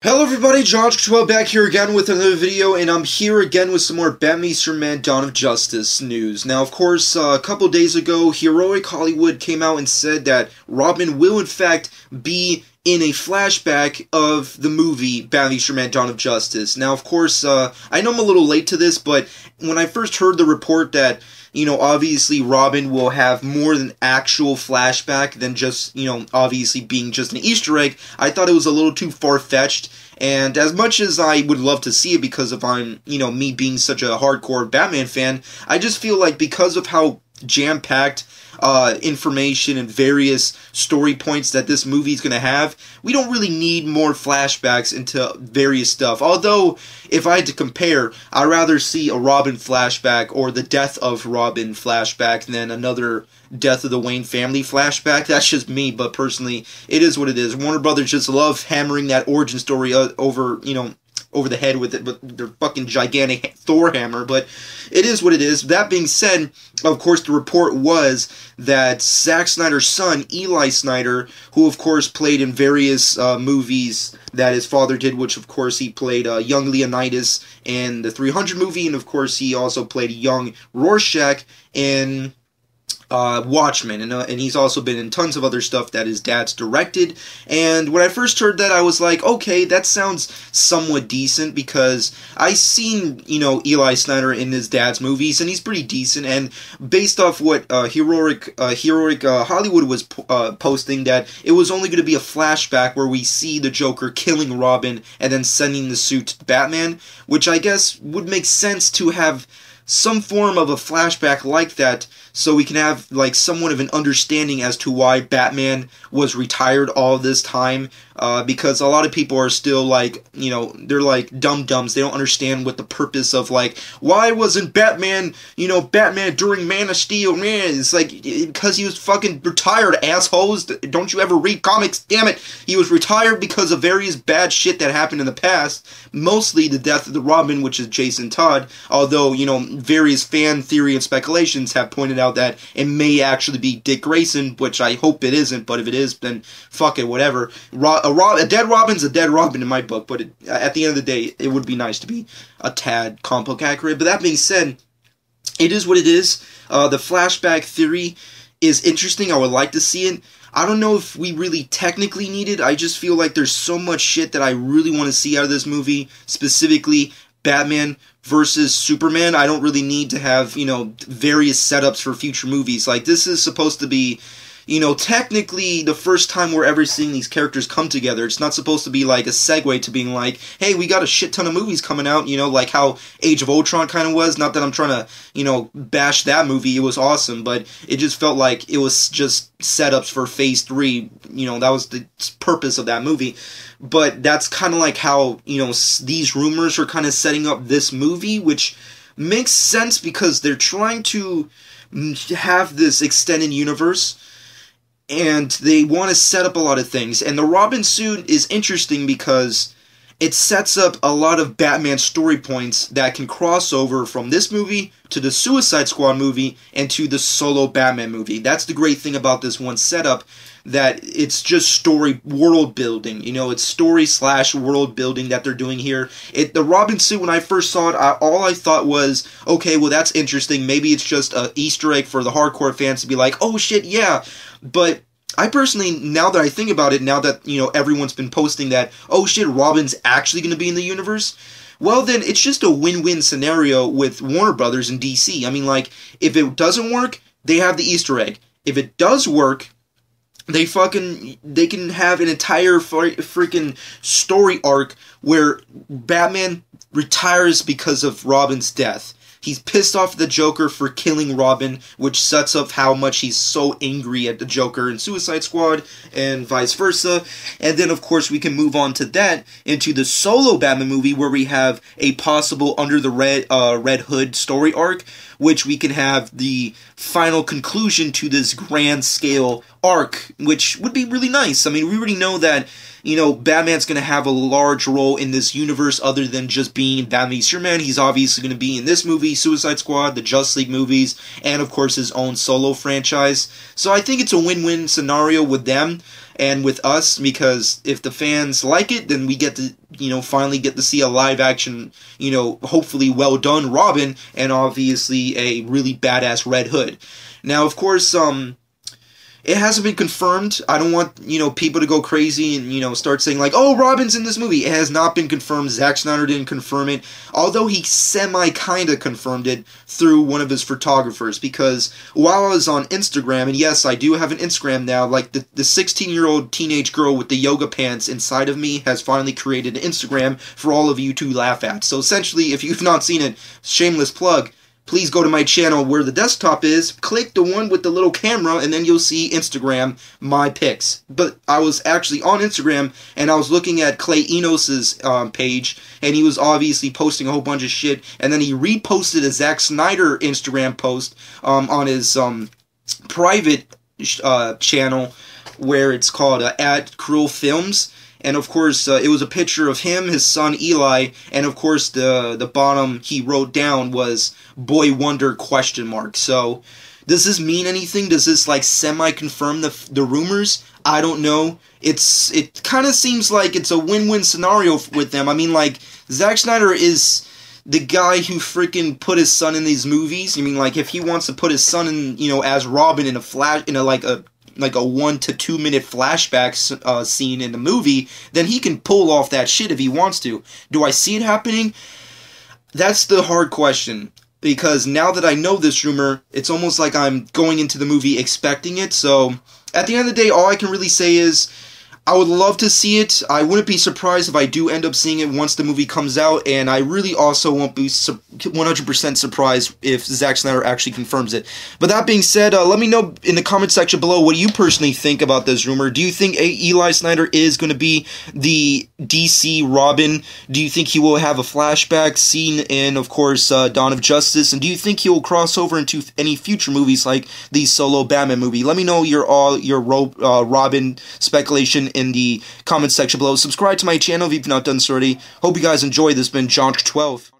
Hello everybody, Josh12 back here again with another video, and I'm here again with some more Batman Superman Dawn of Justice news. Now, of course, a couple days ago, Heroic Hollywood came out and said that Robin will in fact be in a flashback of the movie Batman Superman Dawn of Justice. Now, of course, I know I'm a little late to this, but when I first heard the report that obviously Robin will have more than actual flashback than just, obviously being just an Easter egg, I thought it was a little too far-fetched. And as much as I would love to see it because of me being such a hardcore Batman fan, I just feel like because of how jam-packed information and various story points that this movie is going to have, we don't really need more flashbacks into various stuff. Although, if I had to compare, I'd rather see a Robin flashback or the death of Robin flashback than another death of the Wayne family flashback. That's just me, but personally, it is what it is. Warner Brothers just love hammering that origin story over the head with it, but their fucking gigantic Thor hammer, but it is what it is. That being said, of course, the report was that Zack Snyder's son, Eli Snyder, who of course played in various movies that his father did, which of course he played young Leonidas in the 300 movie, and of course he also played young Rorschach in Watchmen, and he's also been in tons of other stuff that his dad's directed. And when I first heard that, I was like, okay, that sounds somewhat decent, because I seen Eli Snyder in his dad's movies, and he's pretty decent. And based off what Heroic Hollywood was posting, that it was only going to be a flashback where we see the Joker killing Robin and then sending the suit to Batman, which I guess would make sense to have some form of a flashback like that, so we can have like somewhat of an understanding as to why Batman was retired all this time, because a lot of people are still like, they're like dum-dums. They don't understand what the purpose of, like, why wasn't Batman, Batman during Man of Steel? Man, it's like, because he was fucking retired, assholes. Don't you ever read comics? Damn it. He was retired because of various bad shit that happened in the past, mostly the death of the Robin, which is Jason Todd, although, various fan theory and speculations have pointed out that it may actually be Dick Grayson, which I hope it isn't, but if it is, then fuck it, whatever. A dead Robin's a dead Robin in my book, but at the end of the day, it would be nice to be a tad comic book accurate. But that being said, it is what it is. The flashback theory is interesting. I would like to see it. I don't know if we really technically need it. I just feel like there's so much shit that I really want to see out of this movie, specifically Batman versus Superman. I don't really need to have, various setups for future movies. Like, this is supposed to be, technically the first time we're ever seeing these characters come together. It's not supposed to be like a segue to being like, hey, we got a shit ton of movies coming out, like how Age of Ultron kind of was. Not that I'm trying to, bash that movie. It was awesome, but it just felt like it was just setups for Phase 3. That was the purpose of that movie. But that's kind of like how, these rumors are kind of setting up this movie, which makes sense because they're trying to have this extended universe, and they want to set up a lot of things. And the Robin suit is interesting because it sets up a lot of Batman story points that can cross over from this movie to the Suicide Squad movie and to the solo Batman movie. That's the great thing about this one setup, that it's just story world building. It's story / world building that they're doing here. The Robin suit, when I first saw it, all I thought was, okay, well, that's interesting. Maybe it's just an Easter egg for the hardcore fans to be like, oh shit, yeah. But I personally, now that I think about it, now that, everyone's been posting that, oh shit, Robin's actually going to be in the universe, well then, it's just a win-win scenario with Warner Brothers and DC. I mean, like, if it doesn't work, they have the Easter egg. If it does work, they can have an entire freaking story arc where Batman retires because of Robin's death. He's pissed off at the Joker for killing Robin, which sets up how much he's so angry at the Joker in Suicide Squad, and vice versa. And then, of course, we can move on to that, into the solo Batman movie, where we have a possible Under the Red Hood story arc, which we can have the final conclusion to this grand scale arc, which would be really nice. I mean, we already know that, Batman's going to have a large role in this universe other than just being Batman Superman. He's obviously going to be in this movie, Suicide Squad, the Justice League movies, and of course his own solo franchise. So I think it's a win-win scenario with them. and with us, because if the fans like it, then we get to, finally get to see a live action, hopefully well done Robin, and obviously a really badass Red Hood. Now, of course, it hasn't been confirmed. I don't want, people to go crazy and, start saying like, oh, Robin's in this movie. It has not been confirmed. Zack Snyder didn't confirm it. Although he semi-kinda confirmed it through one of his photographers. Because while I was on Instagram, and yes, I do have an Instagram now, like the 16-year-old teenage girl with the yoga pants inside of me has finally created an Instagram for all of you to laugh at. So essentially, if you've not seen it, shameless plug, please go to my channel where the desktop is, click the one with the little camera, and then you'll see Instagram, my pics. But I was actually on Instagram, and I was looking at Clay Enos's page, and he was obviously posting a whole bunch of shit, and then he reposted a Zack Snyder Instagram post on his private channel, where it's called @CruelFilms. And of course, it was a picture of him, his son Eli, and of course the bottom he wrote down was "Boy Wonder?" So, does this mean anything? Does this like semi-confirm the rumors? I don't know. It kind of seems like it's a win-win scenario with them. I mean, like, Zack Snyder is the guy who freaking put his son in these movies. I mean, like, if he wants to put his son in, as Robin in a 1 to 2 minute flashback scene in the movie, then he can pull off that shit if he wants to. Do I see it happening? That's the hard question. Because now that I know this rumor, it's almost like I'm going into the movie expecting it. So, at the end of the day, all I can really say is, I would love to see it. I wouldn't be surprised if I do end up seeing it once the movie comes out, and I really also won't be 100% surprised if Zack Snyder actually confirms it. But that being said, let me know in the comment section below what you personally think about this rumor. Do you think Eli Snyder is going to be the DC Robin? Do you think he will have a flashback scene in, of course, Dawn of Justice? And do you think he will cross over into any future movies like the solo Batman movie? Let me know your Robin speculation in the comment section below. Subscribe to my channel if you've not done so already. Hope you guys enjoy. This has been John12.